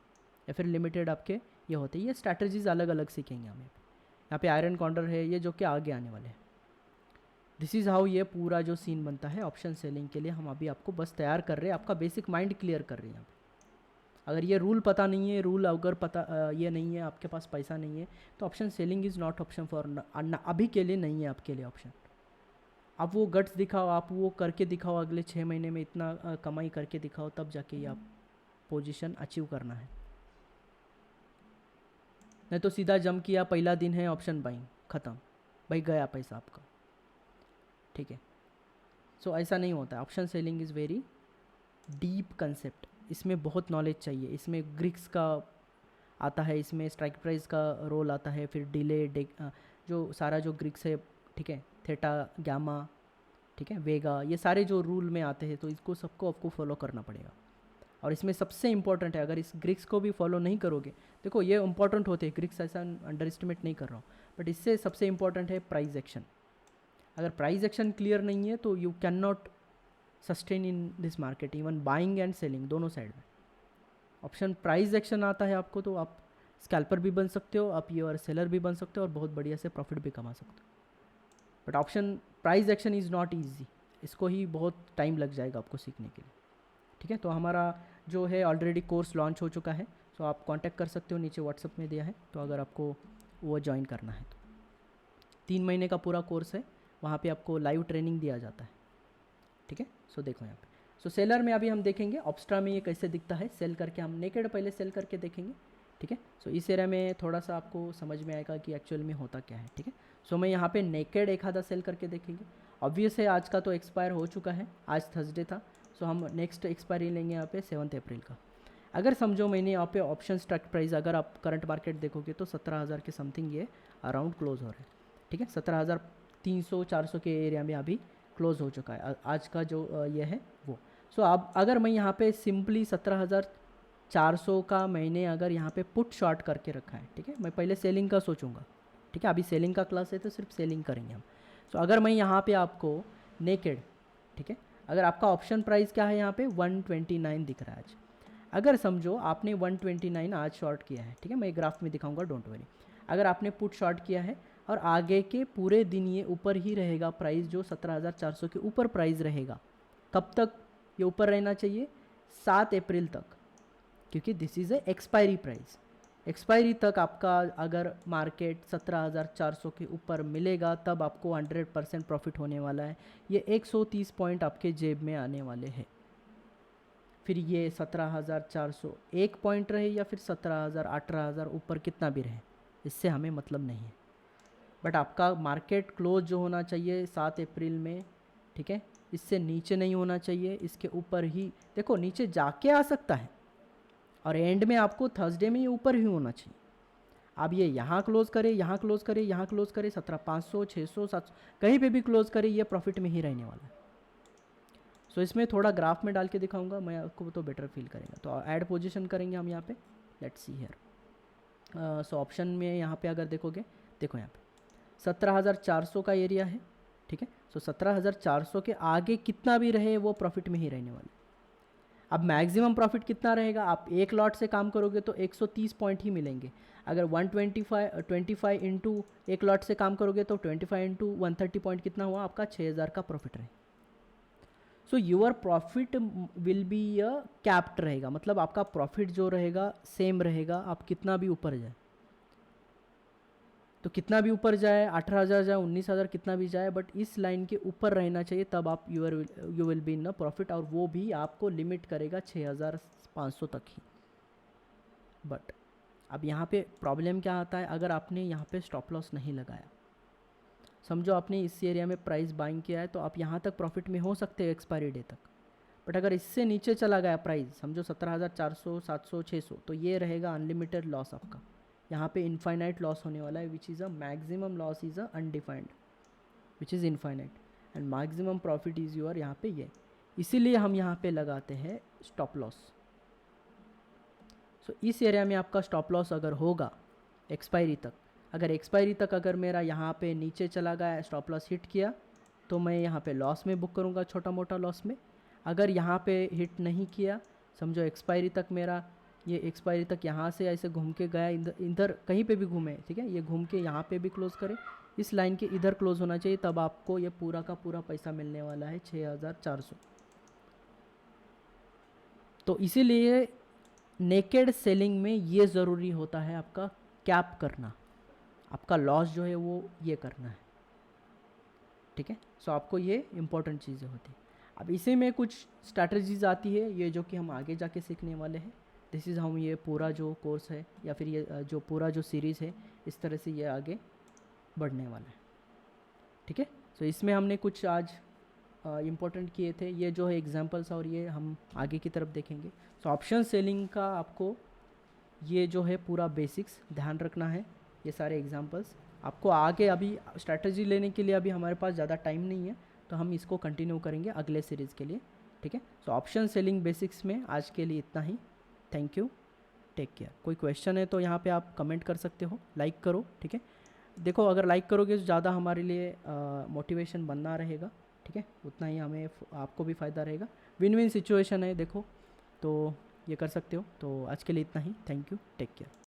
या फिर लिमिटेड आपके ये होते हैं। ये स्ट्रैटेजीज अलग अलग सीखेंगे हमें। यहाँ पे आयरन कॉर्नर है ये जो कि आगे आने वाले हैं। दिस इज़ हाउ ये पूरा जो सीन बनता है ऑप्शन सेलिंग के लिए। हम अभी आपको बस तैयार कर रहे हैं, आपका बेसिक माइंड क्लियर कर रहे हैं यहाँ पे। अगर ये रूल पता नहीं है, रूल अगर पता ये नहीं है, आपके पास पैसा नहीं है, तो option selling is not option for, अभी के लिए नहीं है आपके लिए ऑप्शन। आप वो गट्स दिखाओ, आप वो करके दिखाओ, अगले 6 महीने में इतना कमाई करके दिखाओ, तब जाके ये आप पोजीशन अचीव करना है। नहीं तो सीधा जंप किया, पहला दिन है ऑप्शन बाइंग, ख़त्म, भाई गया पैसा आपका, ठीक है। सो ऐसा नहीं होता है। Option selling is very deep concept, इसमें बहुत नॉलेज चाहिए। इसमें ग्रिक्स का आता है, इसमें स्ट्राइक प्राइस का रोल आता है, फिर डिले जो सारा जो ग्रिक्स है, ठीक है, थेटा गामा, ठीक है, वेगा, ये सारे जो रूल में आते हैं, तो इसको सबको आपको फॉलो करना पड़ेगा। और इसमें सबसे इंपॉर्टेंट है, अगर इस ग्रिक्स को भी फॉलो नहीं करोगे, देखो ये इंपॉर्टेंट होते हैं ग्रिक्स, ऐसा अंडर एस्टिमेट नहीं कर रहा हूँ, बट इससे सबसे इंपॉर्टेंट है प्राइस एक्शन। अगर प्राइस एक्शन क्लियर नहीं है तो you can not sustain in this market, even buying and selling दोनों साइड में। ऑप्शन प्राइस एक्शन आता है आपको तो आप स्कैल्पर भी बन सकते हो, आप ये और सेलर भी बन सकते हो, और बहुत बढ़िया से प्रॉफिट भी कमा सकते हो। But option price action is not easy, इसको ही बहुत टाइम लग जाएगा आपको सीखने के लिए, ठीक है। तो हमारा जो है ऑलरेडी कोर्स लॉन्च हो चुका है, सो आप कांटेक्ट कर सकते हो, नीचे व्हाट्सअप में दिया है, तो अगर आपको वो ज्वाइन करना है तो 3 महीने का पूरा कोर्स है, वहाँ पे आपको लाइव ट्रेनिंग दिया जाता है, ठीक है। सो देखो यहाँ पे, सो सेलर में अभी हम देखेंगे ऑब्स्ट्रा में ये कैसे दिखता है, सेल करके हम नेकेड पहले सेल करके देखेंगे, ठीक है। सो इस एरिया में थोड़ा सा आपको समझ में आएगा कि एक्चुअल में होता क्या है, ठीक है। सो मैं यहाँ पे नेकेड एक आधा सेल करके देखेंगे। ऑब्वियस है आज का तो एक्सपायर हो चुका है, आज थर्सडे था, सो हम नेक्स्ट एक्सपायरी लेंगे यहाँ पे 7 अप्रैल का। अगर समझो मैंने यहाँ पे ऑप्शन स्ट्राइक प्राइस अगर आप करंट मार्केट देखोगे तो 17,000 के समथिंग ये अराउंड क्लोज हो रहा है, ठीक है। 17,300-400 के एरिया में अभी क्लोज हो चुका है आज का जो ये है वो। सो अब अगर मैं यहाँ पे सिंपली 17,400 का मैंने अगर यहाँ पे पुट शॉर्ट करके रखा है, ठीक है, मैं पहले सेलिंग का सोचूंगा, ठीक है, अभी सेलिंग का क्लास है तो सिर्फ सेलिंग करेंगे हम। सो अगर मैं यहाँ पे आपको नेकेड, ठीक है, अगर आपका ऑप्शन प्राइस क्या है यहाँ पे 129 दिख रहा है आज, अगर समझो आपने 129 आज शॉर्ट किया है, ठीक है, मैं ग्राफ में दिखाऊंगा, डोंट वरी। अगर आपने पुट शॉर्ट किया है और आगे के पूरे दिन ये ऊपर ही रहेगा प्राइस, जो 17,400 के ऊपर प्राइस रहेगा, कब तक ये ऊपर रहना चाहिए, 7 अप्रैल तक, क्योंकि this is a expiry price. Expiry तक आपका अगर मार्केट 17,400 के ऊपर मिलेगा तब आपको 100% प्रॉफिट होने वाला है। ये 130 पॉइंट आपके जेब में आने वाले हैं। फिर ये 17,400 एक पॉइंट रहे या फिर 17,000 18,000 ऊपर कितना भी रहे, इससे हमें मतलब नहीं है। बट आपका मार्केट क्लोज जो होना चाहिए 7 अप्रैल में, ठीक है, इससे नीचे नहीं होना चाहिए, इसके ऊपर ही, देखो नीचे जाके आ सकता है और एंड में आपको थर्सडे में ये ऊपर ही होना चाहिए। अब ये यहाँ क्लोज करे, यहाँ क्लोज करे, यहाँ क्लोज करे, 17,500 600 700 कहीं पे भी क्लोज करे, ये प्रॉफिट में ही रहने वाला है। सो इसमें थोड़ा ग्राफ में डाल के दिखाऊंगा मैं आपको, तो बेटर फील करेगा। तो ऐड पोजीशन करेंगे हम यहाँ पे, let's see here. So option में यहाँ पे अगर देखोगे, देखो यहाँ पे 17,400 का एरिया है, ठीक है। सो 17,400 के आगे कितना भी रहे वो प्रॉफिट में ही रहने वाला है। अब मैक्सिमम प्रॉफिट कितना रहेगा, आप एक लॉट से काम करोगे तो 130 पॉइंट ही मिलेंगे। अगर 125 इंटू एक लॉट से काम करोगे तो 25 इंटू 130 पॉइंट कितना हुआ आपका 6000 का प्रॉफिट रहे। So your profit will be a capped रहेगा, मतलब आपका प्रॉफिट जो रहेगा सेम रहेगा, आप कितना भी ऊपर जाए, तो कितना भी ऊपर जाए 18,000 जाए 19,000 कितना भी जाए, बट इस लाइन के ऊपर रहना चाहिए, तब आप you will be in a profit, और वो भी आपको लिमिट करेगा 6,500 तक ही। बट अब यहाँ पे प्रॉब्लम क्या आता है, अगर आपने यहाँ पे स्टॉप लॉस नहीं लगाया, समझो आपने इस एरिया में प्राइस बाइंग किया है, तो आप यहाँ तक प्रॉफिट में हो सकते हो एक्सपायरी डे तक। बट अगर इससे नीचे चला गया प्राइस, समझो 17,400 700 600, तो ये रहेगा अनलिमिटेड लॉस आपका। यहाँ पे इनफाइनाइट लॉस होने वाला है, विच is a maximum loss is a undefined which is infinite, and maximum profit is your यहाँ पे ये। इसीलिए हम यहाँ पे लगाते हैं स्टॉप लॉस। सो इस एरिया में आपका स्टॉप लॉस अगर होगा एक्सपायरी तक, अगर एक्सपायरी तक अगर मेरा यहाँ पे नीचे चला गया, स्टॉप लॉस हिट किया, तो मैं यहाँ पे लॉस में बुक करूँगा, छोटा मोटा लॉस में। अगर यहाँ पे हिट नहीं किया, समझो एक्सपायरी तक मेरा, ये एक्सपायरी तक यहाँ से ऐसे घूम के गया, इधर कहीं पे भी घूमे, ठीक है, ये घूम के यहाँ पे भी क्लोज करे, इस लाइन के इधर क्लोज होना चाहिए, तब आपको ये पूरा का पूरा पैसा मिलने वाला है 6,400। तो इसीलिए नेकेड सेलिंग में ये ज़रूरी होता है आपका कैप करना, आपका लॉस जो है वो ये करना है, ठीक है। सो आपको ये इंपॉर्टेंट चीज़ें होती हैं। अब इसी में कुछ स्ट्रैटेजीज आती है, ये जो कि हम आगे जाके सीखने वाले हैं। दिस इज़ हम ये पूरा जो कोर्स है या फिर ये जो पूरा जो सीरीज़ है, इस तरह से ये आगे बढ़ने वाला है, ठीक है। सो इसमें हमने कुछ आज इम्पोर्टेंट किए थे, ये जो है एग्जांपल्स, और ये हम आगे की तरफ देखेंगे। सो ऑप्शन सेलिंग का आपको ये जो है पूरा बेसिक्स ध्यान रखना है, ये सारे एग्जांपल्स आपको आगे, अभी स्ट्रैटेजी लेने के लिए अभी हमारे पास ज़्यादा टाइम नहीं है, तो हम इसको कंटिन्यू करेंगे अगले सीरीज़ के लिए, ठीक है। सो ऑप्शन सेलिंग बेसिक्स में आज के लिए इतना ही। Thank you, take care. कोई क्वेश्चन है तो यहाँ पे आप कमेंट कर सकते हो, लाइक करो, ठीक है। देखो अगर लाइक करोगे तो ज़्यादा हमारे लिए मोटिवेशन बनना रहेगा, ठीक है, उतना ही हमें आपको भी फ़ायदा रहेगा। विन विन सिचुएशन है देखो, तो ये कर सकते हो। तो आज के लिए इतना ही, थैंक यू, टेक केयर।